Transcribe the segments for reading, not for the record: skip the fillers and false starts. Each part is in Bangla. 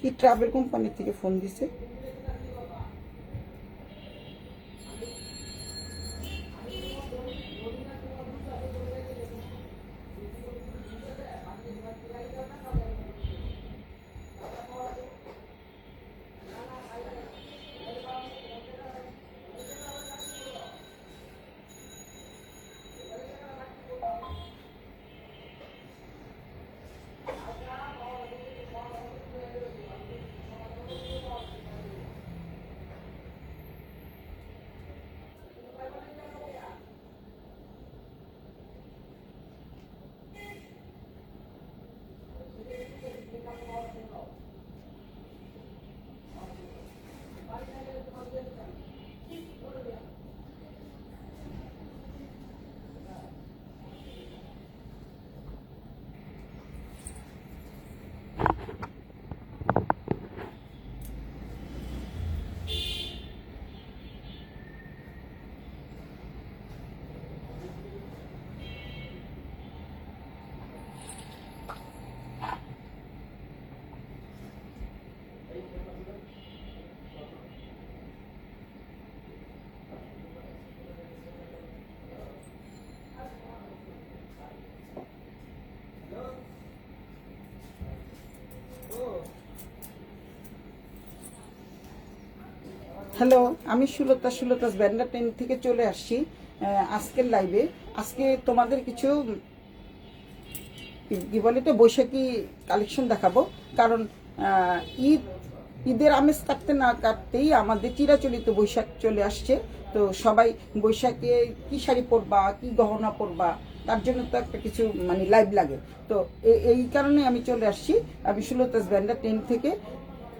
কি ট্রাভেল কোম্পানি থেকে ফোন দিছে? হ্যালো, আমি সুলতাস ব্যান্ডা 10 থেকে চলে আসছি আজকের লাইভে। আজকে তোমাদের কিছু কি বলে তো বৈশাখী কালেকশন দেখাবো। কারণ ঈদের আমেজ কাটতে না কাটতেই আমাদের চিরাচরিত বৈশাখ চলে আসছে। তো সবাই বৈশাখে কি শাড়ি পরবা, কি গহনা পরবা, তার জন্য তো একটা কিছু মানে লাইভ লাগে। তো এই কারণে আমি চলে আসছি। আমি সুলতাস ব্যান্ডা 10 থেকে।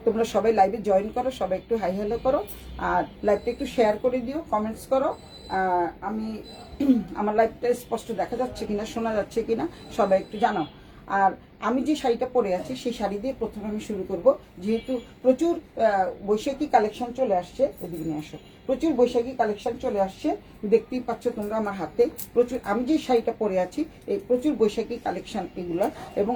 তোমরা সবাই লাইভে জয়েন করো, সবাই একটু হাই হ্যালো করো, আর লাইভটা একটু শেয়ার করে দিও, কমেন্টস করো। আমি আমার লাইভটা স্পষ্ট দেখা যাচ্ছে কিনা, শোনা যাচ্ছে কিনা সবাই একটু জানাও। আর আমি যে শাড়িটা পরে আছি সেই শাড়ি দিয়ে প্রথমে আমি শুরু করব। যেহেতু প্রচুর বৈশাখী কালেকশন চলে আসছে, এদিকে নিয়ে আসো, প্রচুর বৈশাখী কালেকশন চলে আসছে, দেখতেই পাচ্ছ তোমরা আমার হাতে প্রচুর। আমি যে শাড়িটা পরে আছি এই প্রচুর বৈশাখী কালেকশন এগুলো, এবং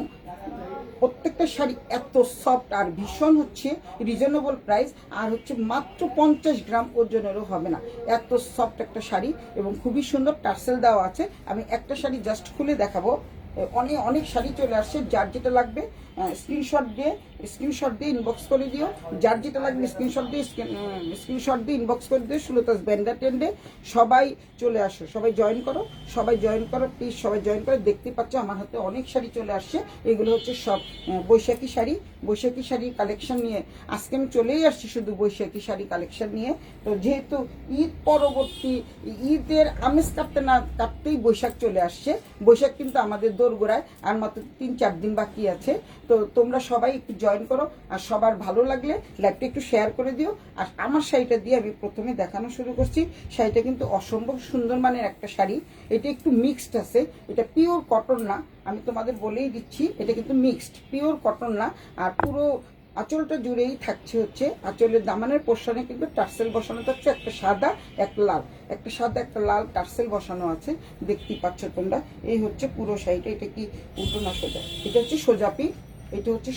প্রত্যেকটা শাড়ি এত সফট আর ভীষণ হচ্ছে রিজনেবল প্রাইস, আর হচ্ছে মাত্র 50 গ্রাম ওজনেরও হবে না। এত সফট একটা শাড়ি এবং খুবই সুন্দর টার্সেল দেওয়া আছে। আমি একটা শাড়ি জাস্ট খুলে দেখাবো। অনেক অনেক শাড়ি চলে আসছে, যার যেটা লাগবে স্ক্রিনশট দিয়ে ইনবক্স করে দিও। যার যেটা লাগবে স্ক্রিনশট দিয়ে ইনবক্স করে দিও। সুলতাস ব্যান্ডা 10 সবাই চলে আসো, সবাই জয়েন করো প্লিজ, সবাই জয়েন করো। দেখতে পাচ্ছ আমার হাতে অনেক শাড়ি চলে আসছে। এগুলো হচ্ছে সব বৈশাখী শাড়ির কালেকশন নিয়ে আজকে আমি চলেই আসছি শুধু বৈশাখী শাড়ি কালেকশন নিয়ে। তো যেহেতু ঈদ পরবর্তী, ঈদের আমেজ কাটতে না কাটতেই বৈশাখ চলে আসছে। বৈশাখ কিন্তু আমাদের দোরগোড়ায় আর মাত্র 3-4 দিন বাকি আছে। তো তোমরা সবাই একটু জয়েন করো, আর সবার ভালো লাগলে লাইভটা একটু শেয়ার করে দিও। আর আমার শাড়িটা দিয়ে আমি প্রথমে দেখানো শুরু করছি। শাড়িটা কিন্তু অসম্ভব সুন্দর মানের একটা শাড়ি। এটা একটু মিক্সড আছে, এটা পিওর কটন না, আমি তোমাদের বলেই দিচ্ছি। এটা কিন্তু মিক্সড, পিওর কটন না। আর পুরো আঁচলটা জুড়েই থাকছে হচ্ছে, আঁচলের দামানের পোর্শনে কিন্তু টার্সেল বসানো থাকছে, একটা সাদা একটা লাল টার্সেল বসানো আছে, দেখতেই পাচ্ছ তোমরা। এই হচ্ছে পুরো শাড়িটা। এটা কি উল্টো না সোজা? এটা হচ্ছে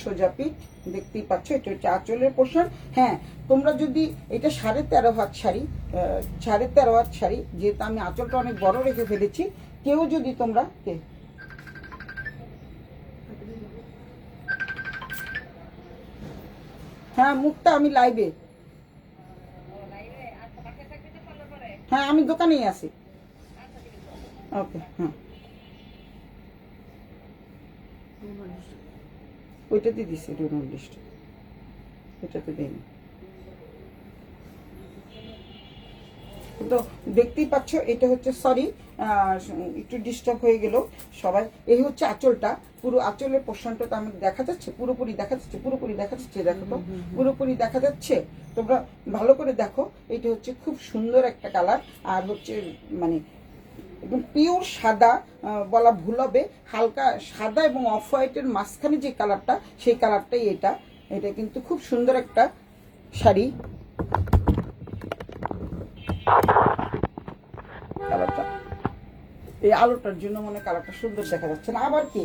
সোজা পিঠ, দেখতেই পাচ্ছ। এটা হচ্ছে আঁচলের পোর্শন। হ্যাঁ, তোমরা যদি এটা 13.5 হাত শাড়ি, 13.5 হাত শাড়ি, যেহেতু আমি আঁচলটা অনেক বড় রেখে ফেলেছি, কেউ যদি তোমরা হ্যাঁ, মুখটা আমি লাইভে, হ্যাঁ আমি দোকানেই আছি। ওকে, হ্যাঁ ওইটাতে দিছি ডোনার লিস্ট, এটাতে দেয়নি। তো দেখতেই পাচ্ছ এটা হচ্ছে, সরি একটু ডিস্টার্ব হয়ে গেল সবাই। এই হচ্ছে আঁচলটা, পুরো আঁচলের পোর্শনটা তো আমাকে দেখা যাচ্ছে, পুরোপুরি দেখা যাচ্ছে, দেখো তো পুরোপুরি দেখা যাচ্ছে। তোমরা ভালো করে দেখো। এটা হচ্ছে খুব সুন্দর একটা কালার, আর হচ্ছে মানে একদম পিওর সাদা বলা ভুল হবে, হালকা সাদা এবং অফ হোয়াইটের মাঝখানে যে কালারটা, সেই কালারটাই এটা। এটা কিন্তু খুব সুন্দর একটা শাড়ি। কালারটা এই আলোটার জন্য মনে কালারটা সুন্দর দেখা যাচ্ছে না। আবার কি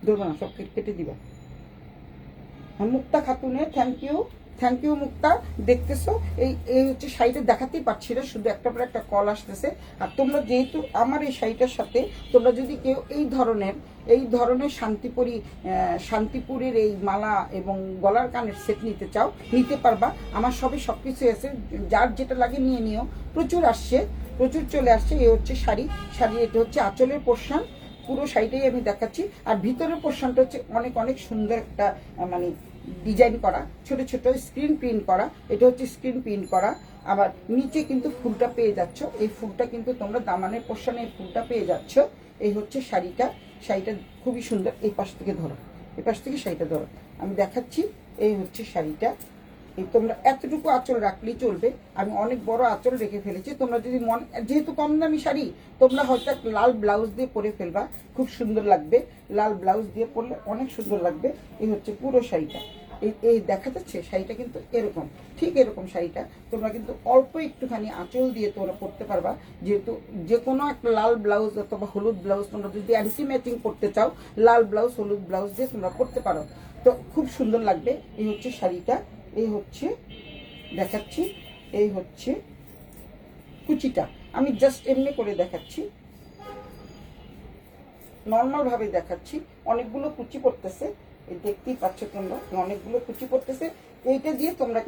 ধরবো না, সব কেটে দিবা। মুক্তা খাতুনে থ্যাংক ইউ মুক্তা। দেখতেছো এই এই হচ্ছে শাড়িটা দেখাতেই পারছি না, শুধু একটা পর একটা কল আসতেছে। আর তোমরা যেহেতু আমার এই শাড়িটার সাথে তোমরা যদি কেউ এই ধরনের শান্তিপুরের এই মালা এবং গলার কানের সেট নিতে চাও, নিতে পারবা। আমার সব কিছু আছে, যার যেটা লাগে নিয়ে নিও। প্রচুর চলে আসছে। এই হচ্ছে শাড়ি, এটা হচ্ছে আঁচলের পোর্শন, পুরো শাড়িটাই আমি দেখাচ্ছি। আর ভিতরের পোর্শনটা হচ্ছে অনেক অনেক সুন্দর একটা মানে ডিজাইন করা, ছোট ছোট স্ক্রিন প্রিন্ট করা। এটা হচ্ছে স্ক্রিন প্রিন্ট করা। আবার নিচে কিন্তু ফুলটা পেয়ে যাচ্ছ, এই ফুলটা কিন্তু তোমরা দামানের পোর্শনে এই ফুলটা পেয়ে যাচ্ছ। এই হচ্ছে শাড়িটা খুবই সুন্দর। এই পাশ থেকে শাড়িটা ধরো, আমি দেখাচ্ছি। এই হচ্ছে শাড়িটা। এই তোমরা এতটুকু আঁচল রাখলেই চলবে। আমি অনেক বড় আঁচল রেখে ফেলেছি। তোমরা যদি যেহেতু কম দামি শাড়ি, তোমরা হয়তো লাল ব্লাউজ দিয়ে পরে ফেলবা, খুব সুন্দর লাগবে। লাল ব্লাউজ দিয়ে পরলে অনেক সুন্দর লাগবে। এই হচ্ছে পুরো শাড়িটা। এই দেখা যাচ্ছে শাড়িটা কিন্তু এরকম, ঠিক এরকম শাড়িটা তোমরা কিন্তু অল্প একটুখানি আঁচল দিয়ে তোমরা পরতে পারবা। যেহেতু যে কোনো একটা লাল ব্লাউজ অথবা হলুদ ব্লাউজ তোমরা যদি অ্যান্টি ম্যাচিং করতে চাও, লাল ব্লাউজ হলুদ ব্লাউজ দিয়ে তোমরা পরতে পারো, তো খুব সুন্দর লাগবে। এই হচ্ছে শাড়িটা। এই হচ্ছে দেখাচ্ছি, এই হচ্ছে কুচিটা। আমি জাস্ট এমনি করে দেখাচ্ছি, নর্মাল ভাবে দেখাচ্ছি। অনেকগুলো কুচি পড়তেছে, দেখতেই পাচ্ছ তোমরা, অনেকগুলো কুচি পড়তেছে। এইটা দিয়ে তোমরা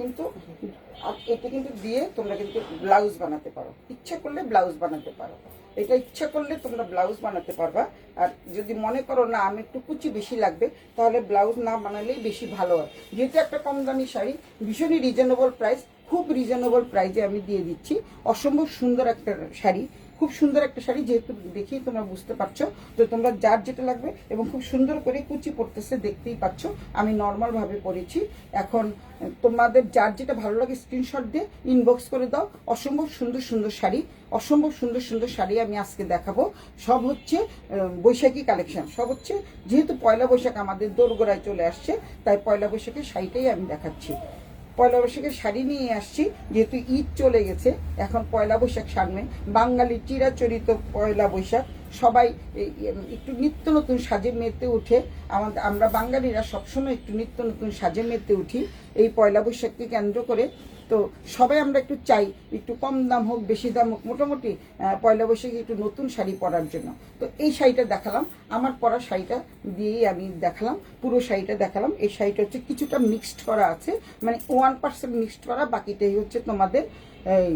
কিন্তু ব্লাউজ বানাতে পারো, ইচ্ছা করলে ব্লাউজ বানাতে পারো। এটা ইচ্ছা করলে তোমরা ব্লাউজ বানাতে পারবা। আর যদি মনে করো না আমি একটু কুচি বেশি লাগবে, তাহলে ব্লাউজ না বানালেই বেশি ভালো হয়। যেহেতু একটা কম দামি শাড়ি, ভীষণই রিজনেবল প্রাইস, খুব রিজনেবল প্রাইসে আমি দিয়ে দিচ্ছি। অসম্ভব সুন্দর একটা শাড়ি, খুব সুন্দর একটা শাড়ি। যেহেতু দেখেই তোমরা বুঝতে পারছো, তো তোমরা যার যেটা লাগবে, এবং খুব সুন্দর করে কুচি পড়তেছে, দেখতেই পাচ্ছ। আমি নর্মাল ভাবে পরেছি। এখন তোমাদের যার যেটা ভালো লাগে স্ক্রিনশট দিয়ে ইনবক্স করে দাও। অসম্ভব সুন্দর সুন্দর শাড়ি আমি আজকে দেখাবো। সব হচ্ছে বৈশাখী কালেকশন, সব হচ্ছে যেহেতু পয়লা বৈশাখ আমাদের দোরগোড়ায় চলে আসছে, তাই পয়লা বৈশাখের শাড়িটাই আমি দেখাচ্ছি। পয়লা বৈশাখের শাড়ি নিয়ে আসছি, যেহেতু ঈদ চলে গেছে, এখন পয়লা বৈশাখ সামনে। বাঙালির চিরাচরিত পয়লা বৈশাখ, সবাই একটু নিত্য নতুন সাজে মেতে উঠে। আমরা বাঙালিরা সবসময় একটু নিত্য নতুন সাজে মেতে উঠি এই পয়লা বৈশাখকে কেন্দ্র করে। তো সবাই আমরা একটু চাই, একটু কম দাম হোক বেশি দাম হোক, মোটামুটি পয়লা বৈশাখে একটু নতুন শাড়ি পরার জন্য। তো এই শাড়িটা দেখালাম, আমার পরা শাড়িটা দিয়েই আমি দেখালাম, পুরো শাড়িটা দেখালাম। এই শাড়িটা হচ্ছে কিছুটা মিক্সড করা আছে, মানে 1% মিক্সড করা, বাকিটাই হচ্ছে তোমাদের এই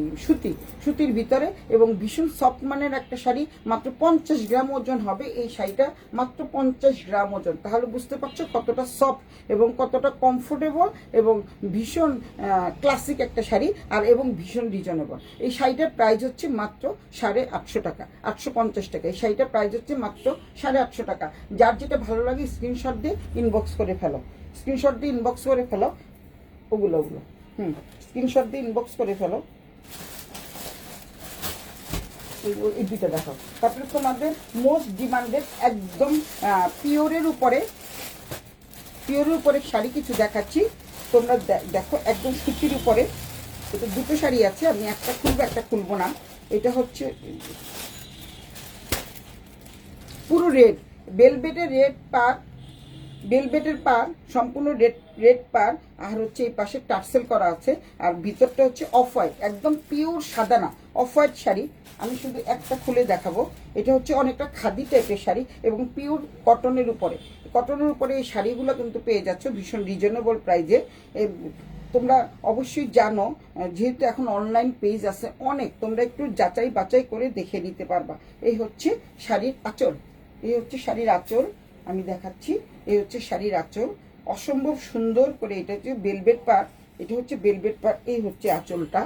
সুতির ভিতরে, এবং ভীষণ সফট মানের একটা শাড়ি। মাত্র 50 গ্রাম ওজন হবে এই শাড়িটা, মাত্র 50 গ্রাম ওজন। তাহলে বুঝতে পারছো কতটা সফট এবং কতটা কমফোর্টেবল, এবং ভীষণ ক্লাসিক একটা শাড়ি, আর এবং ভীষণ রিজনেবল। এই শাড়িটার প্রাইস হচ্ছে মাত্র 850 টাকা, 850 টাকা। এই শাড়িটার প্রাইস হচ্ছে মাত্র 850 টাকা। যার যেটা ভালো লাগে স্ক্রিনশট দিয়ে ইনবক্স করে ফেলো, ওগুলো স্ক্রিনশট দিয়ে ইনবক্স করে ফেলো। এই দুইটা দেখো। তারপরে তোমাদের মোস্ট ডিমান্ডেড একদম পিওরের উপরে শাড়ি কিছু দেখাচ্ছি। তোমরা দেখো, একদম সুতির উপরে। এটা দুটো শাড়ি আছে, আমি একটা খুলবো একটা খুলবো না। এটা হচ্ছে পুরো রেড, বেলভেটের পার, সম্পূর্ণ রেড পার। আর হচ্ছে এই পাশে টার্সেল করা আছে, আর ভিতরটা হচ্ছে অফ হোয়াইট, একদম পিওর সাদা না, অফ হোয়াইট শাড়ি। আমি শুধু একটা খুলে দেখাবো। এটা হচ্ছে অনেকটা খাদি টাইপের শাড়ি, এবং পিওর কটনের উপরে এই শাড়িগুলো কিন্তু পেয়ে যাচ্ছ ভীষণ রিজনেবল প্রাইজে। তোমরা অবশ্যই জানো, যেহেতু এখন অনলাইন পেজ আছে অনেক, তোমরা একটু যাচাই বাছাই করে দেখে নিতে পারবা। এই হচ্ছে শাড়ির আঁচল, আমি দেখাচ্ছি। এই হচ্ছে শাড়ির আঁচল, অসম্ভব সুন্দর করে। এটা হচ্ছে বেলভেট পাড়, এই হচ্ছে আঁচলটা।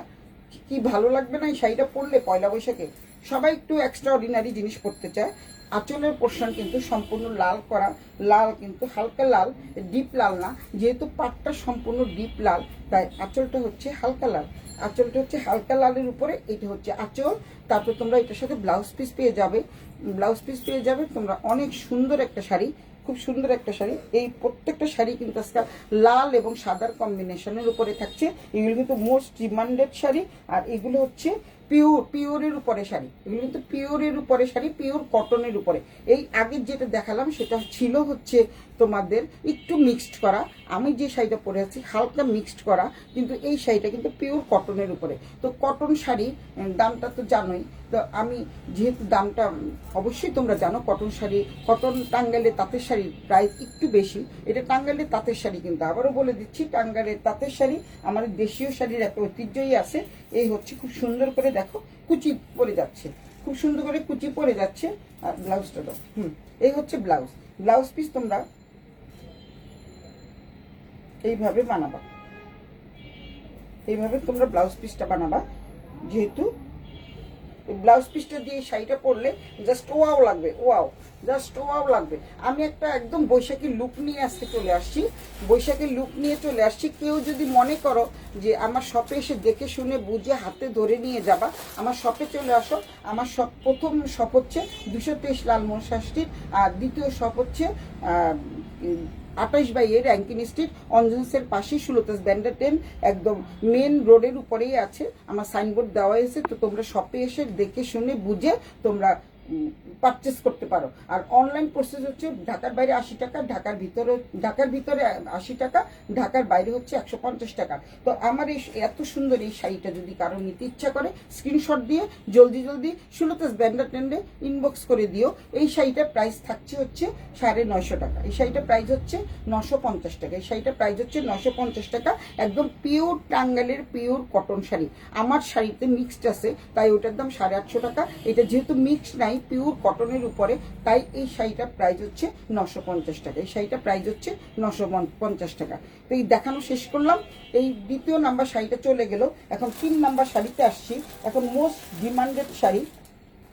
কি ভালো লাগবে না এই শাড়িটা পরলে পয়লা বৈশাখে? সবাই একটু এক্সট্রা অর্ডিনারি জিনিস পরতে চায়। আঁচলের পোর্শন কিন্তু সম্পূর্ণ লাল কিন্তু হালকা লাল, ডিপ লাল না। যেহেতু পাটটা সম্পূর্ণ ডিপ লাল, তাই আঁচলটা হচ্ছে হালকা লালের উপরে। এটা হচ্ছে আঁচল। তারপর তোমরা এটার সাথে ব্লাউজ পিস পেয়ে যাবে তোমরা। অনেক সুন্দর একটা শাড়ি, খুব সুন্দর একটা শাড়ি। এই প্রত্যেকটা শাড়ি কিন্তু আজকাল লাল এবং সাদার কম্বিনেশনের উপরে থাকছে। এগুলো কিন্তু মোস্ট ডিমান্ডেড শাড়ি, আর এগুলো হচ্ছে পিওরের উপরে শাড়ি, এগুলো কিন্তু পিওরের উপরে শাড়ি, পিওর কটনের উপরে। এই আগের যেটা দেখালাম সেটা ছিল হচ্ছে তোমাদের একটু মিক্সড করা, আমি যে শাড়িটা পরে আছি হালকা মিক্সড করা, কিন্তু এই শাড়িটা কিন্তু পিওর কটনের উপরে। তো কটন শাড়ি দামটা তো জানোই, তো আমি যেহেতু দামটা অবশ্যই তোমরা জানো, কটন শাড়ি, কটন টাঙ্গাইলের তাঁতের শাড়ির প্রাইস একটু বেশি। এটা টাঙ্গাইলের তাঁতের শাড়ি, কিন্তু আবারও বলে দিচ্ছি টাঙ্গাইলের তাঁতের শাড়ি আমাদের দেশীয় শাড়ির একটা ঐতিহ্যই আছে। এই হচ্ছে খুব সুন্দর করে দেখো কুচি পরে যাচ্ছে, খুব সুন্দর করে কুচি পরে যাচ্ছে। আর ব্লাউজটা দাও, এই হচ্ছে ব্লাউজ পিস তোমরা এইভাবে বানাবা, এইভাবে তোমরা ব্লাউজ পিসটা বানাবা। যেহেতু ব্লাউজ পিসটা দিয়ে শাড়িটা পরলে জাস্ট ওয়াও লাগবে, জাস্ট ওয়াও লাগবে। আমি একটা একদম বৈশাখী লুক নিয়ে আজকে চলে আসছি, বৈশাখী লুক নিয়ে চলে আসছি। কেউ যদি মনে করো যে আমার শপে এসে দেখে শুনে বুঝে হাতে ধরে নিয়ে যাবা, আমার শপে চলে আসো। আমার শপ, প্রথম শপ হচ্ছে 223 লালমোহন স্ট্রিট, আর দ্বিতীয় শপ হচ্ছে 28/A র্যাঙ্কিন স্ট্রিট, অঞ্জনসের পাশেই সুলতাস ব্যান্ডার 10, একদম মেন রোডের উপরেই আছে। আমার সাইনবোর্ড দেওয়া হয়েছে, তো তোমরা শপে এসে দেখে শুনে বুঝে তোমরা পারচেস করতে পারো। আর অনলাইন প্রসেস হচ্ছে ঢাকার বাইরে 80 টাকা, ঢাকার ভিতরে 80 টাকা, ঢাকার বাইরে হচ্ছে 150 টাকা। তো আমার এই এত সুন্দর এই শাড়িটা যদি কারো নিতে ইচ্ছা করে স্ক্রিনশট দিয়ে জলদি সুলতাস ব্যান্ডার 10 ইনবক্স করে দিও। এই শাড়িটার প্রাইস থাকছে হচ্ছে 950 টাকা, এই শাড়িটার প্রাইস হচ্ছে 950 টাকা, এই শাড়িটার প্রাইস হচ্ছে 950 টাকা। একদম পিওর টাঙ্গাইলের পিওর কটন শাড়ি। আমার শাড়িতে মিক্সড আছে তাই ওটার দাম 850 টাকা। এটা যেহেতু মিক্সড নাই, পিওর কটনের উপরে, তাই এই শাড়িটার প্রাইস হচ্ছে 950 টাকা, এই শাড়িটার প্রাইস হচ্ছে 950 টাকা। তো এই দেখানো শেষ করলাম। এই দ্বিতীয় নাম্বার শাড়িটা চলে গেল, এখন 3 নাম্বার শাড়িতে আসছি। এখন মোস্ট ডিমান্ডেড শাড়ি,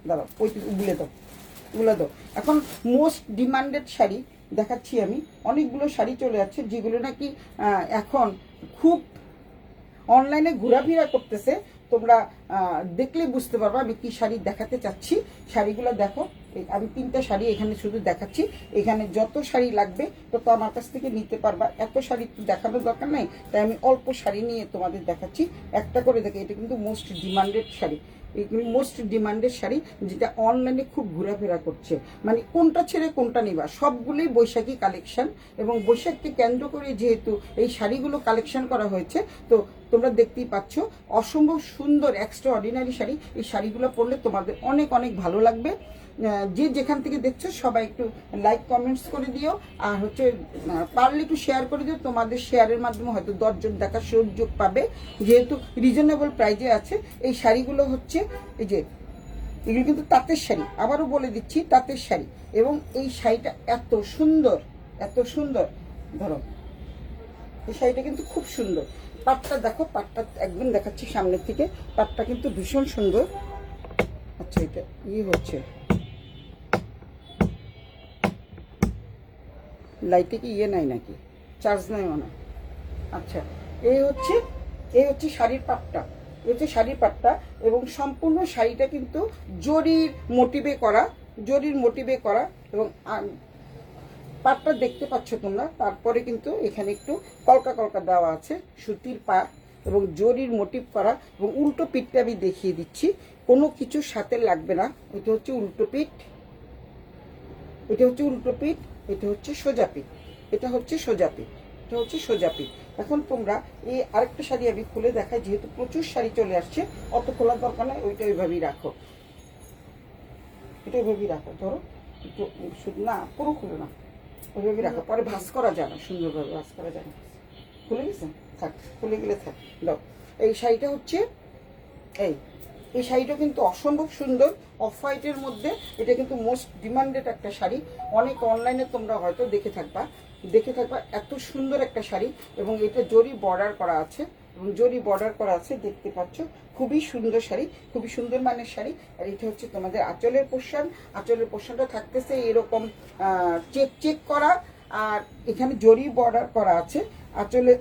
দাঁড়াও ওই উগুলো দাও। এখন মোস্ট ডিমান্ডেড শাড়ি দেখাচ্ছি আমি। অনেকগুলো শাড়ি চলে যাচ্ছে যেগুলো নাকি এখন খুব অনলাইনে ঘোরাফেরা করতেছে। তোমরা দেখলে বুঝতে পারবা আমি কি শাড়ি দেখাতে চাচ্ছি। শাড়িগুলো দেখো, আমি 3টা শাড়ি এখানে শুধু দেখাচ্ছি। এখানে যত শাড়ি লাগবে তত আমার কাছ থেকে নিতে পারবা, এত শাড়ি তো দেখানোর দরকার নাই, তাই আমি অল্প শাড়ি নিয়ে তোমাদের দেখাচ্ছি একটা করে। দেখে এটা কিন্তু মোস্ট ডিমান্ডেড শাড়ি, এগুলি মোস্ট ডিমান্ডেড শাড়ি, যেটা অনলাইনে খুব ঘোরাফেরা করছে। মানে কোনটা ছেড়ে কোনটা নিবা, সবগুলোই বৈশাখী কালেকশন, এবং বৈশাখকে কেন্দ্র করে যেহেতু এই শাড়িগুলো কালেকশন করা হয়েছে, তো তোমরা দেখতেই পাচ্ছ অসম্ভব সুন্দর এক্সট্রা অর্ডিনারি শাড়ি। এই শাড়িগুলো পরলে তোমাদের অনেক ভালো লাগবে। যে যেখান থেকে দেখছো সবাই একটু লাইক কমেন্টস করে দিও, আর হচ্ছে পারলে একটু শেয়ার করে দিও। তোমাদের শেয়ারের মাধ্যমে হয়তো 10 জন দেখার সুযোগ পাবে, যেহেতু রিজনেবল প্রাইজে আছে। এই শাড়িগুলো হচ্ছে এই যে এগুলো কিন্তু তাঁতের শাড়ি, আবারও বলে দিচ্ছি তাঁতের শাড়ি। এবং এই শাড়িটা এত সুন্দর, ধরো এই শাড়িটা কিন্তু খুব সুন্দর। পাটটা দেখো, পাটটা একদম দেখাচ্ছি সামনের থেকে, পাটটা কিন্তু ভীষণ সুন্দর। আচ্ছা এটা হচ্ছে লাইটে কি নাই নাকি, চার্জ নাই মনে। আচ্ছা এই হচ্ছে শাড়ির পাটটা, এই হচ্ছে শাড়ির পাটটা। এবং সম্পূর্ণ শাড়িটা কিন্তু জরির মোটিভে করা, এবং পাটটা দেখতে পাচ্ছ তোমরা। তারপরে কিন্তু এখানে একটু কলকা দেওয়া আছে, সুতির পাট এবং জরির মোটিভ করা। এবং উল্টো পিঠটা আমি দেখিয়ে দিচ্ছি, কোনো কিছু সাথে লাগবে না। এটা হচ্ছে উল্টো পিঠ, এটা হচ্ছে সোজা পিঠ, এটা হচ্ছে সোজা পিঠ। এখন তোমরা এই আরেকটা শাড়ি আমি খুলে দেখাই, যেহেতু প্রচুর শাড়ি চলে আসছে, অত খোলার দরকার নাই, ওইটা ওইভাবেই রাখো, এটা ওইভাবেই রাখো। ধরো একটু না, পুরো খুলে না, ওইভাবেই রাখো, পরে ভাঁজ করা যায় না, সুন্দরভাবে ভাঁজ করা যায় না। খুলে গেছে, থাক, খুলে গেলে থাক। দাও, এই শাড়িটা হচ্ছে এই শাড়িটা কিন্তু অসম্ভব সুন্দর, অফ হোয়াইটের মধ্যে। এটা কিন্তু মোস্ট ডিমান্ডেড একটা শাড়ি, অনেক অনলাইনে তোমরা হয়তো দেখে থাকবা। এত সুন্দর একটা শাড়ি, এবং এটা জরি বর্ডার করা আছে, দেখতে পাচ্ছ। খুবই সুন্দর শাড়ি, খুবই সুন্দর মানের শাড়ি। আর এটা হচ্ছে তোমাদের আঁচলের পোর্শনটা থাকতেছে এরকম চেক করা, আর এখানে জরি বর্ডার করা আছে। আঁচলে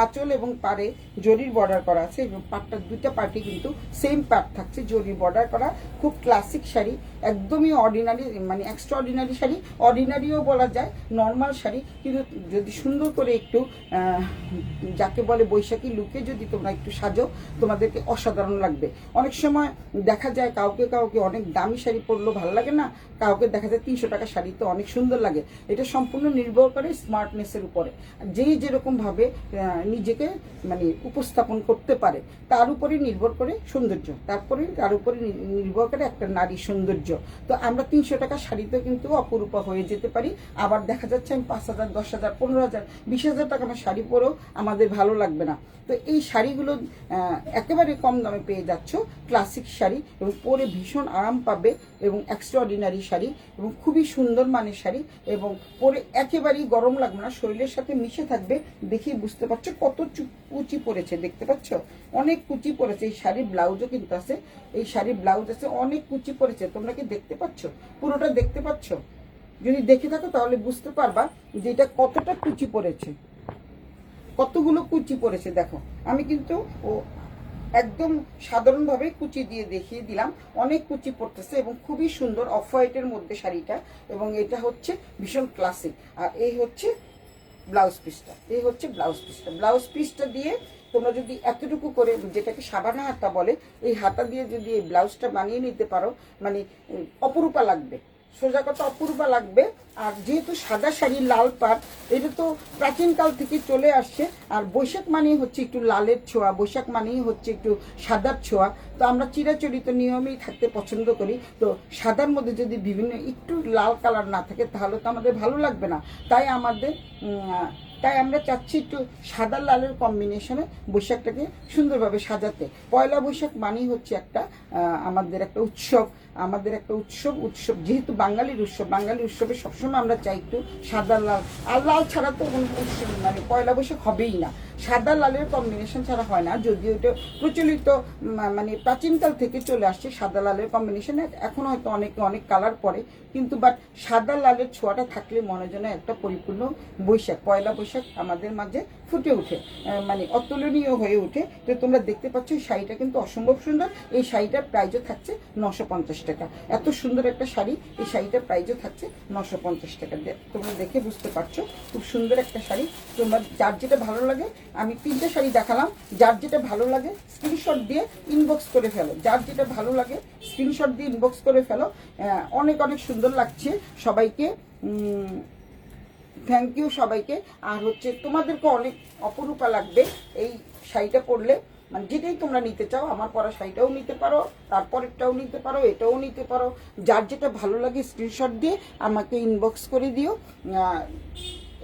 আঁচল এবং পাড়ে জরির বর্ডার করা আছে এবং পাটটা দুইটা পার্টি কিন্তু সেম পার্ট থাকছে, জরির বর্ডার করা। খুব ক্লাসিক শাড়ি, একদমই অর্ডিনারি, মানে এক্সট্রা অর্ডিনারি শাড়ি, অর্ডিনারিও বলা যায়, নর্মাল শাড়ি, কিন্তু যদি সুন্দর করে একটু যাকে বলে বৈশাখী লুকে যদি তোমরা একটু সাজো, তোমাদেরকে অসাধারণ লাগবে। অনেক সময় দেখা যায় কাউকে কাউকে অনেক দামি শাড়ি পরলেও ভালো লাগে না, কাউকে দেখা যায় 300 টাকা শাড়ি তো অনেক সুন্দর লাগে। এটা সম্পূর্ণ নির্ভর করে স্মার্টনেসের উপরে, যে যেরকম ভাবে নিজেকে মানে উপস্থাপন করতে পারে তার উপরে নির্ভর করে সৌন্দর্য, তার উপরে নির্ভর করে একটা নারী সৌন্দর্য। তো আমরা 300 টাকা শাড়িতে কিন্তু অপরূপা হয়ে যেতে পারি, আবার দেখা যাচ্ছে আমি 5,000, 10,000, 15,000, 20,000 টাকা আমার শাড়ি পরেও আমাদের ভালো লাগবে না। তো এই শাড়িগুলো একেবারে কম দামে পেয়ে যাচ্ছ, ক্লাসিক শাড়ি, এবং পরে ভীষণ আরাম পাবে, এবং এক্সট্রাঅর্ডিনারি শাড়ি, এবং খুবই সুন্দর মানের শাড়ি, এবং পরে একেবারেই গরম লাগবে না, শরীরের সাথে মিশে থাকবে। দেখেই বুঝতে পারছো কত কুচি পড়েছে, দেখতে পাচ্ছ অনেক কুচি পড়েছে। এই শাড়ির ব্লাউজও কিন্তু আছে, এই শাড়ির ব্লাউজ আছে, অনেক কুচি পড়েছে। তোমরা কি দেখতে পাচ্ছ? পুরোটা দেখতে পাচ্ছ? যদি দেখে থাকো তাহলে বুঝতে পারবা যে এটা কতটা কুচি পড়েছে, কতগুলো কুচি পড়েছে। দেখো আমি কিন্তু একদম সাধারণভাবে কুচি দিয়ে দেখিয়ে দিলাম, অনেক কুচি পড়তেছে এবং খুবই সুন্দর অফ হোয়াইটের মধ্যে শাড়িটা, এবং এটা হচ্ছে ভীষণ ক্লাসিক। আর এই হচ্ছে ব্লাউজ পিসটা, এই হচ্ছে ব্লাউজ পিসটা। ব্লাউজ পিসটা দিয়ে তোমরা যদি এতটুকু করে, যেটাকে সাবানা হাতা বলে, এই হাতা দিয়ে যদি এই ব্লাউজটা বানিয়ে নিতে পারো, মানে অপরূপা লাগবে, সোজা কথা অপরূপা লাগবে। আর যেহেতু সাদা শাড়ি, লাল পাড়, এটা তো প্রাচীনকাল থেকে চলে আসছে। আর বৈশাখ মানেই হচ্ছে একটু লালের ছোঁয়া, বৈশাখ মানেই হচ্ছে একটু সাদার ছোঁয়া। তো আমরা চিরাচরিত নিয়মেই থাকতে পছন্দ করি। তো সাদার মধ্যে যদি বিভিন্ন একটু লাল কালার না থাকে তাহলে তো আমাদের ভালো লাগবে না। তাই আমরা চাচ্ছি একটু সাদা লালের কম্বিনেশনে বৈশাখটাকে সুন্দরভাবে সাজাতে। পয়লা বৈশাখ মানেই হচ্ছে আমাদের একটা উৎসব, উৎসব যেহেতু বাঙালির উৎসবে সবসময় আমরা চাই একটু সাদা লাল। আর লাল ছাড়া তো কোনো উৎসব মানে পয়লা বৈশাখ হবেই না, সাদা লালের কম্বিনেশন ছাড়া হয় না। যদিও এটা প্রচলিত মানে প্রাচীনকাল থেকে চলে আসছে সাদা লালের কম্বিনেশন, এখন হয়তো অনেক কালার পরে, কিন্তু বাট সাদা লালের ছোঁয়াটা থাকলে মনে যেন একটা পরিপূর্ণ বৈশাখ, পয়লা বৈশাখ আমাদের মাঝে ফুটে ওঠে, মানে অতুলনীয় হয়ে ওঠে। তো তোমরা দেখতে পাচ্ছ এই শাড়িটা কিন্তু অসম্ভব সুন্দর। এই শাড়িটার প্রাইসও থাকছে 950 টাকা। এত সুন্দর একটা শাড়ি, এই শাড়িটার প্রাইসও থাকছে 950 টাকা। তোমরা দেখে বুঝতে পারছো খুব সুন্দর একটা শাড়ি। তোমরা যার যেটা ভালো লাগে, আমি 3টে শাড়ি দেখালাম, যার যেটা ভালো লাগে স্ক্রিনশট দিয়ে ইনবক্স করে ফেলো, যার যেটা ভালো লাগে স্ক্রিনশট দিয়ে ইনবক্স করে ফেলো। অনেক সুন্দর লাগছে সবাইকে, থ্যাংক ইউ সবাইকে। আর হচ্ছে তোমাদেরকে অনেক অপরূপা লাগবে এই শাড়িটা পরলে, মানে যেটাই তোমরা নিতে চাও, আমার পরা শাড়িটাও নিতে পারো, তারপরেরটাও নিতে পারো, এটাও নিতে পারো, যার যেটা ভালো লাগে স্ক্রিনশট দিয়ে আমাকে ইনবক্স করে দিও,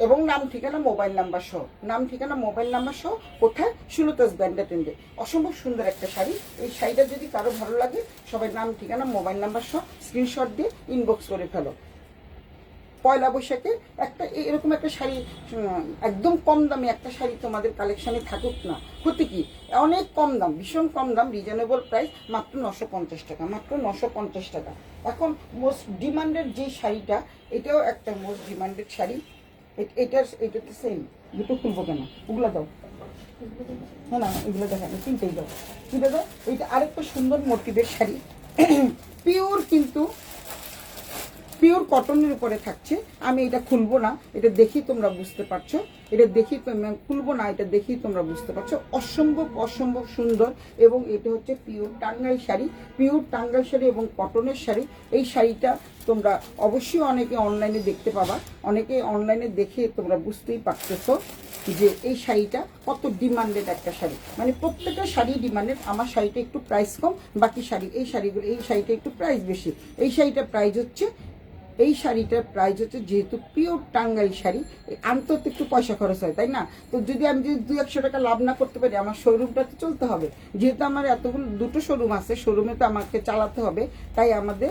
এবং নাম ঠিকানা মোবাইল নাম্বার সহ কোথায়? সুলতাস ব্যান্ডেট এন্ডে। অসম্ভব সুন্দর একটা শাড়ি। এই শাড়িটা যদি কারো ভালো লাগে সবাই নাম ঠিকানা মোবাইল নাম্বার সহ স্ক্রিনশট দিয়ে ইনবক্স করে ফেলো। পয়লা বৈশাখে এরকম একটা শাড়ি, একদম কম দামে একটা শাড়ি তোমাদের কালেকশানে থাকুক না, হতে কি অনেক কম দাম, ভীষণ কম দাম, রিজনেবল প্রাইস, মাত্র 950 টাকা, মাত্র 950 টাকা। এখন মোস্ট ডিমান্ডেড যে শাড়িটা, এটাও একটা মোস্ট ডিমান্ডেড শাড়ি। এটা তো সেম, দুটো খুলবো কেন? ওগুলো দাও, না এগুলো দেখা না, তিনটেই দাও, তিনটে দাও। এইটা আরেকটা সুন্দর মোটিভের শাড়ি, পিওর, কিন্তু পিওর কটনের উপরে থাকছে। আমি এটা খুলবো না, এটা দেখি তোমরা বুঝতে পারছো, এটা দেখি খুলবো না, এটা দেখি তোমরা বুঝতে পারছো। অসম্ভব সুন্দর, এবং এটা হচ্ছে পিওর টাঙ্গাইল শাড়ি, এবং কটনের শাড়ি। এই শাড়িটা তোমরা অবশ্যই অনেকে অনলাইনে দেখতে পাবা, অনেকে অনলাইনে দেখে তোমরা বুঝতেই পারতেছো যে এই শাড়িটা কত ডিমান্ডেড একটা শাড়ি, মানে প্রত্যেকটা শাড়ি ডিমান্ডেড। আমার শাড়িটা একটু প্রাইস কম, বাকি এই শাড়িটা একটু প্রাইস বেশি। এই শাড়িটার প্রাইস হচ্ছে যেহেতু পিওর টাঙ্গাইল শাড়ি, আনতে তো একটু পয়সা খরচ হয়, তাই না? তো যদি আমি 200-100 টাকা লাভ না করতে পারি, আমার শোরুমটা তো চলতে হবে। যেহেতু আমার দুটো শোরুম আছে, শোরুমে তো আমাকে চালাতে হবে। তাই আমাদের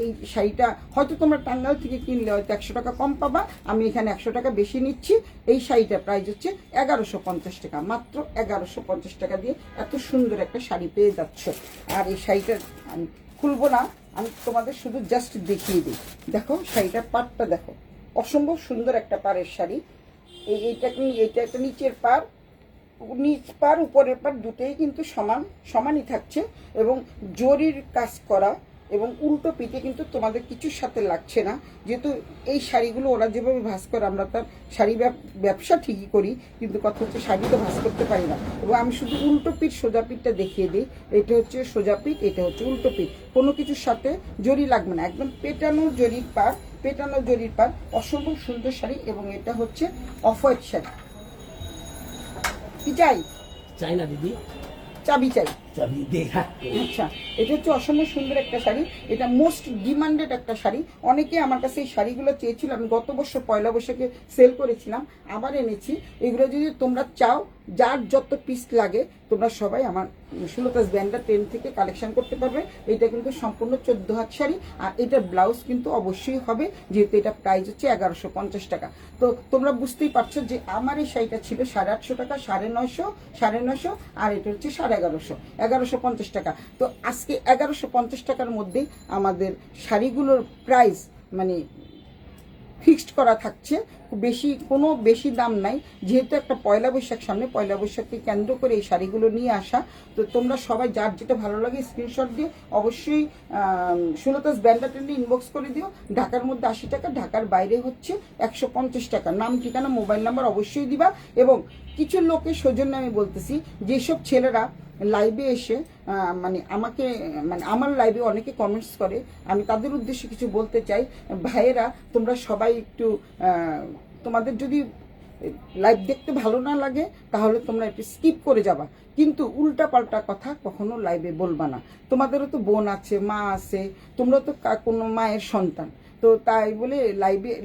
এই শাড়িটা হয়তো তোমরা টাঙ্গাইল থেকে কিনলে হয়তো 100 টাকা কম পাবা, আমি এখানে 100 টাকা বেশি নিচ্ছি। এই শাড়িটার প্রাইস হচ্ছে 1150 টাকা, মাত্র 1150 টাকা দিয়ে এত সুন্দর একটা শাড়ি পেয়ে যাচ্ছ। আর এই শাড়িটা আমি খুলবো না, আমি তোমাদের শুধু জাস্ট দেখিয়ে দিই। দেখো শাড়িটার পাড়টা দেখো, অসম্ভব সুন্দর একটা পাড়ের শাড়ি, এইটা একটা নিচের পার, নিচ পার উপরের পার দুটোই কিন্তু সমানই থাকছে, এবং জরির কাজ করা এবং উল্টো পিঠে কিন্তু তোমাদের কিছুর সাথে লাগছে না। যেহেতু এই শাড়িগুলো ওরা যেভাবে ভাঁজ করে, আমরা তার শাড়ি ব্যবসা ঠিকই করি, কিন্তু কথা হচ্ছে শাড়ি তো ভাঁজ করতে পারি না। এবং আমি শুধু উল্টো পিঠ সোজা পিঠটা দেখিয়ে দিই। এটা হচ্ছে সোজা পিঠ, এটা হচ্ছে উল্টো পিঠ, কোনো কিছুর সাথে জরি লাগবে না, একদম পেটানো জরির পার, অসম্ভব সুন্দর শাড়ি। এবং এটা হচ্ছে অফ হোয়াইট শাড়ি। কি চাই না দিদি, চাবি চাই। চাবি দেখা। আচ্ছা, এটা হচ্ছে অসম্ভব সুন্দর একটা শাড়ি, এটা মোস্ট ডিমান্ডেড একটা শাড়ি। অনেকে আমার কাছে এই শাড়িগুলো চেয়েছিল, আমি গত বছর পয়লা বৈশাখে সেল করেছিলাম, আবার এনেছি। এগুলো যদি তোমরা চাও, যার যত পিস লাগে তোমরা সবাই আমার সুলতাস ব্যান্ডা 10 থেকে কালেকশন করতে পারবে। এটা কিন্তু সম্পূর্ণ 14 হাত শাড়ি, আর এটার ব্লাউজ কিন্তু অবশ্যই হবে, যেহেতু এটা প্রাইস হচ্ছে 1150 টাকা। তো তোমরা বুঝতেই পারছো যে আমার এই শাড়িটা ছিল 850 টাকা, 950, আর এটা হচ্ছে 1150 টাকা। তো আজকে 1150 টাকার মধ্যে আমাদের শাড়িগুলোর প্রাইস মানে ফিক্সড করা থাকছে, কোনো বেশি দাম নাই। যেহেতু একটা পয়লা বৈশাখ সামনে, পয়লা বৈশাখকে কেন্দ্র করে এই শাড়িগুলো নিয়ে আসা। তো তোমরা সবাই যার যেটা ভালো লাগে স্ক্রিনশট দিয়ে অবশ্যই সুলতাস ব্যান্ডা টেন্ডে ইনবক্স করে দিও। ঢাকার মধ্যে 80 টাকা, ঢাকার বাইরে হচ্ছে 150 টাকা। নাম, ঠিকানা, মোবাইল নাম্বার অবশ্যই দিবা। এবং কিছু লোকের সৌজন্যে আমি বলতেছি, যেসব ছেলেরা লাইভে এসে আমার লাইভে অনেকে কমেন্টস করে, আমি তাদের উদ্দেশ্যে কিছু বলতে চাই। ভাইয়েরা, তোমরা সবাই একটু তোমাদের যদি লাইভ দেখতে ভালো না লাগে তাহলে তোমরা একটু স্কিপ করে যাবা, কিন্তু উল্টা পাল্টা কথা কখনো লাইভে বলবা না। তোমাদেরও তো বোন আছে, মা আছে, তোমরা তো কোনো মায়ের সন্তান। তো তাই বলে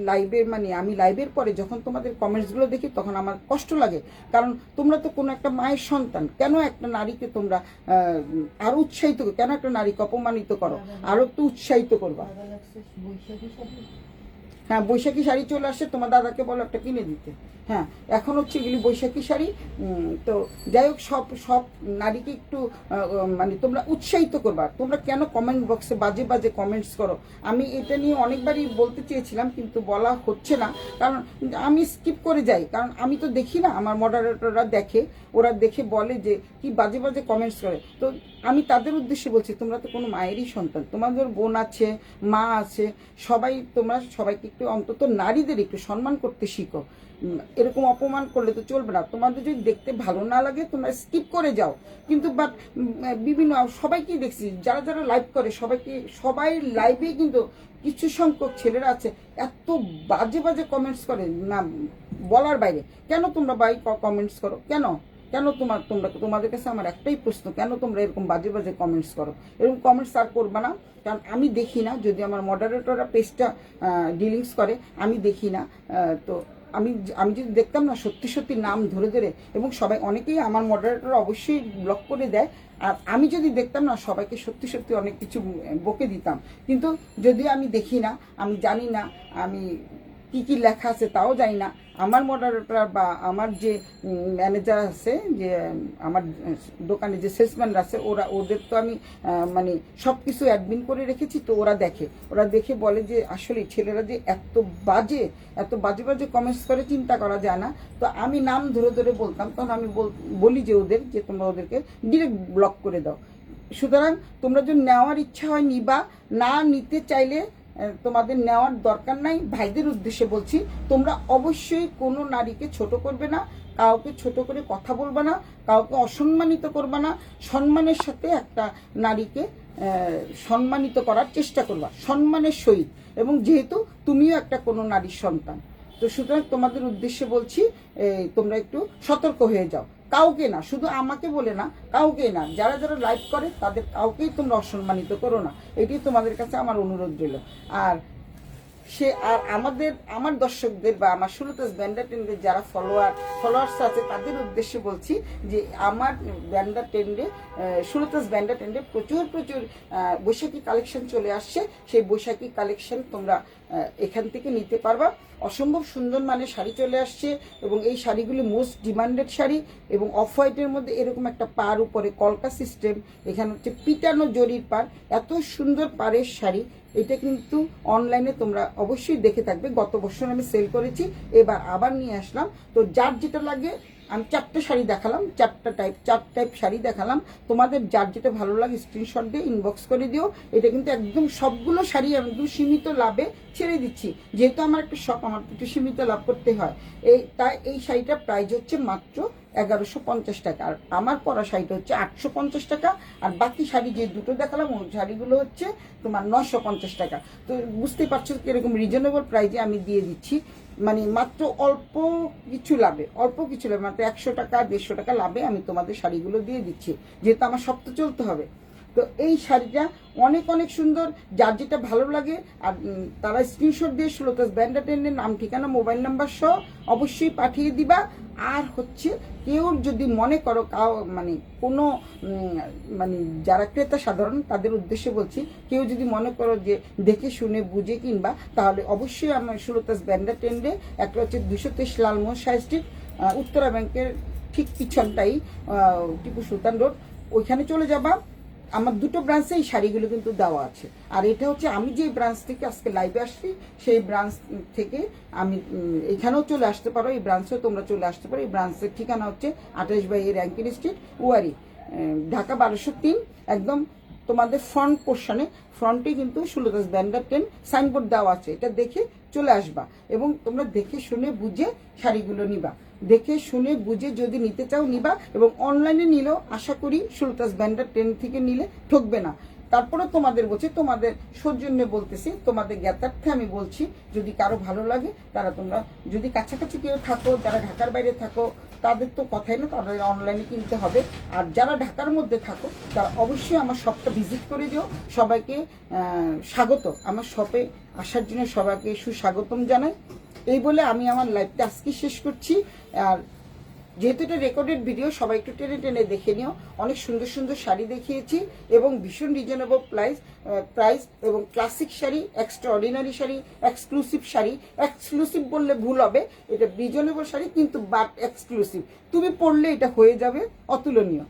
লাইভে আমি লাইভের পরে যখন তোমাদের কমেন্টসগুলো দেখি তখন আমার কষ্ট লাগে, কারণ তোমরা তো কোনো একটা মায়ের সন্তান। কেন একটা নারীকে তোমরা আরো উৎসাহিত, কেন একটা নারীকে অপমানিত করো? আরো একটু উৎসাহিত করবা। হ্যাঁ, বৈশাখী শাড়ি চলে আসছে, তোমার দাদাকে বলো একটা কিনে দিতে। হ্যাঁ, এখন হচ্ছে এগুলি বৈশাখী শাড়ি। তো যাই হোক, সব নারীকে একটু তোমরা উৎসাহিত করবা। তোমরা কেন কমেন্ট বক্সে বাজে বাজে কমেন্টস করো? আমি এটা নিয়ে অনেকবারই বলতে চেয়েছিলাম, কিন্তু বলা হচ্ছে না, কারণ আমি স্কিপ করে যাই, কারণ আমি তো দেখি না, আমার মডারেটররা দেখে, ওরা দেখে বলে যে কি বাজে বাজে কমেন্টস করে। তো আমি তাদের উদ্দেশ্যে বলছি, তোমরা তো কোনো মায়েরই সন্তান, তোমাদের বোন আছে, মা আছে, তোমরা সবাইকে একটু, অন্তত নারীদের একটু সম্মান করতে শিখো। এরকম অপমান করলে তো চলবে না। তোমাদের যদি দেখতে ভালো না লাগে তোমরা স্কিপ করে যাও, কিন্তু বাট বিভিন্ন সবাইকেই দেখছি, যারা যারা লাইভ করে সবাই লাইভে কিন্তু কিছু সংখ্যক ছেলেরা আছে এত বাজে বাজে কমেন্টস করে না, বলার বাইরে। কেন তোমরা কমেন্টস করো? কেন তোমাদের কাছে আমার একটাই প্রশ্ন, কেন তোমরা এরকম বাজে বাজে কমেন্টস করো? এরকম কমেন্টস আর করবা না, কারণ আমি দেখি না। যদি আমার মডারেটররা পেজটা ডিলিংস করে, আমি দেখি না। তো আমি যদি দেখতাম না সত্যি নাম ধরে, এবং অনেকেই আমার মডারেটর অবশ্যই ব্লক করে দেয়, আর আমি যদি দেখতাম না সবাইকে সত্যি অনেক কিছু বকে দিতাম। কিন্তু যদি আমি দেখি না, আমি জানি না, আমি কি লেখা আছে তাও জানি না, আমার মডারেটর বা আমার যে ম্যানেজার আছে, যে আমার দোকানে যে সেলসম্যানরা আছে, ওদের তো আমি সব কিছু অ্যাডমিন করে রেখেছি। তো ওরা দেখে বলে যে আসলে ছেলেরা যে এত বাজে কমেন্টস করে চিন্তা করা যায় না। তো আমি নাম ধরে বলতাম, তখন আমি বলি যে তোমরা ওদেরকে ডিরেক্ট ব্লক করে দাও। সুতরাং তোমরা যদি নেওয়ার ইচ্ছা হয় নিবা, না নিতে চাইলে তোমাদের নেওয়ার দরকার নাই। ভাইদের উদ্দেশ্যে বলছি, তোমরা অবশ্যই কোনো নারীকে ছোট করবে না, কাউকে ছোট করে কথা বলবে না, কাউকে অসম্মানিত করবে না। সম্মানের সাথে একটা নারীকে সম্মানিত করার চেষ্টা করবা, সম্মানের সহিত। এবং যেহেতু তুমিও একটা কোনো নারীর সন্তান, তো সুতরাং তোমাদের উদ্দেশ্যে বলছি, তোমরা একটু সতর্ক হয়ে যাও। কাউকে না, শুধু আমাকে বলে না, কাউকে না, যারা যারা লাইভ করে তাদের কাউকেই তোমরা অসম্মানিত করো না। এটি তোমাদের কাছে আমার অনুরোধ রইল। আর আমার দর্শকদের বা আমার সুলতাস ব্যান্ডা টেন্ডের যারা ফলোয়ার্স আছে তাদের উদ্দেশ্যে বলছি যে আমার ব্যান্ডা টেন্ডে, সুলতাস ব্যান্ডা টেন্ডে প্রচুর বৈশাখী কালেকশন চলে আসছে। সেই বৈশাখী কালেকশন তোমরা এখান থেকে নিতে পারবা। অসম্ভব সুন্দর শাড়ি চলে আসছে, এবং এই শাড়িগুলি মোস্ট ডিমান্ডেড শাড়ি। এবং অফ হোয়াইটের মধ্যে এরকম একটা পার, উপরে কলকা সিস্টেম, এখানে হচ্ছে পিটানো জরির পার, এত সুন্দর পাড়ের শাড়ি। এটা কিন্তু অনলাইনে তোমরা অবশ্যই দেখে থাকবে। গত বছর আমি সেল করেছি, এবার আবার নিয়ে আসলাম। তো যার যেটা লাগে, আমি 4টে শাড়ি দেখালাম, 4 টাইপ শাড়ি দেখালাম। তোমাদের যার যেটা ভালো লাগে স্ক্রিনশট দিয়ে ইনবক্স করে দিও। এটা কিন্তু একদম সবগুলো শাড়ি আমি একদম সীমিত লাভে ছেড়ে দিচ্ছি, যেহেতু আমার একটা শখ, আমার একটু সীমিত লাভ করতে হয়। তাই এই শাড়িটার প্রাইস হচ্ছে মাত্র 1150 টাকা, আর আমার পরা শাড়িটা হচ্ছে 850 টাকা, আর বাকি শাড়ি যে দুটো দেখালাম ওই শাড়িগুলো হচ্ছে তোমার 950 টাকা। তো বুঝতেই পারছো কিরকম রিজনেবল প্রাইসে আমি দিয়ে দিচ্ছি, মানে মাত্র অল্প কিছু লাভে মাত্র 100 টাকা 150 টাকা লাভে আমি তোমাদের শাড়িগুলো দিয়ে দিচ্ছি, যেহেতু আমার সপ্তাহ চলতে হবে। তো এই শাড়িটা অনেক অনেক সুন্দর, যার যেটা ভালো লাগে আর তারা স্ক্রিনশট দিয়ে সুলতাস ব্র্যান্ড টেনের নাম, ঠিকানা, মোবাইল নাম্বার সহ অবশ্যই পাঠিয়ে দিবা। আর হচ্ছে কেউ যদি মনে করো মানে কোনো মানে যারা ক্রেতা সাধারণ তাদের উদ্দেশ্যে বলছি, কেউ যদি মনে করো যে দেখে শুনে বুঝে কিনবা, তাহলে অবশ্যই আমার সুলতাস ব্র্যান্ড টেন্ডে একটা হচ্ছে 223 লালমোহন শাহ স্ট্রিট, উত্তরা ব্যাংকের ঠিক পিছনটাই টিপু সুলতান রোড, ওইখানে চলে যাবা। আমার দুটো ব্রাঞ্চে এই শাড়িগুলো কিন্তু দেওয়া আছে। আর এটা হচ্ছে আমি যে ব্রাঞ্চ থেকে আজকে লাইভে আসছি, সেই ব্রাঞ্চ থেকে আমি এখানেও চলে আসতে পারো, এই ব্রাঞ্চেও তোমরা চলে আসতে পারো। এই ব্রাঞ্চের ঠিকানা হচ্ছে 28/A Rankine street, Wari, Dhaka 1203। একদম তোমাদের ফ্রন্ট পোর্শনে, ফ্রন্টে কিন্তু সুলতাস ব্র্যান্ড টেন সাইনবোর্ড দেওয়া আছে, এটা দেখে চলে আসবা এবং তোমরা দেখে শুনে বুঝে শাড়িগুলো নিবা। দেখে শুনে বুঝে যদি নিতে চাও নিবা, এবং অনলাইনে নিলেও আশা করি সুলতাস ব্র্যান্ড টেন থেকে নিলে ঠকবে না। তারপরে তোমাদের বলছি, তোমাদের সৌজন্যে বলতেছি, তোমাদের জ্ঞাতার্থে আমি বলছি, যদি কারো ভালো লাগে তারা, তোমরা যদি কাছাকাছি কেউ থাকো, যারা ঢাকার বাইরে থাকো, তাদের তো কথাই না, তাদের অনলাইনে কিনতে হবে। আর যারা ঢাকার মধ্যে থাকো তারা অবশ্যই আমার শপটা ভিজিট করে দিও। সবাইকে স্বাগত, আমার শপে আসার জন্য সবাইকে সুস্বাগতম জানাই। এই বলে আমি আমার লাইভটা আজকে শেষ করছি। আর যেহেতু এটা রেকর্ডেড ভিডিও, সবাই একটু টেনে টেনে দেখে নিও। অনেক সুন্দর সুন্দর শাড়ি দেখিয়েছি এবং ভীষণ রিজনেবল প্রাইস এবং classic sari, extra ordinary sari, exclusive sari. Exclusive বললে ভুল হবে, এটা রিজনেবল শাড়ি কিন্তু বাট এক্সক্লুসিভ। তুমি পরলে এটা হয়ে যাবে অতুলনীয়,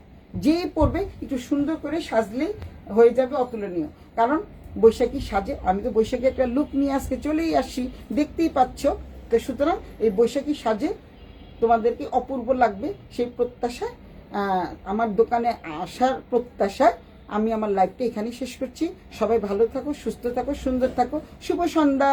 যে পরবে একটু সুন্দর করে সাজলেই হয়ে যাবে অতুলনীয়। কারণ বৈশাখী সাজে, আমি তো বৈশাখী একটা লুক নিয়ে আজকে চলেই আসি, দেখতেই পাচ্ছ। তো সুতরাং এই বৈশাখী সাজে তোমাদেরকে অপূর্ব লাগবে, সেই প্রত্যাশায়, আমার দোকানে আসার প্রত্যাশায় আমি আমার লাইভটা এখানেই শেষ করছি। সবাই ভালো থাকো, সুস্থ থাকো, সুন্দর থাকো। শুভ সন্ধ্যা।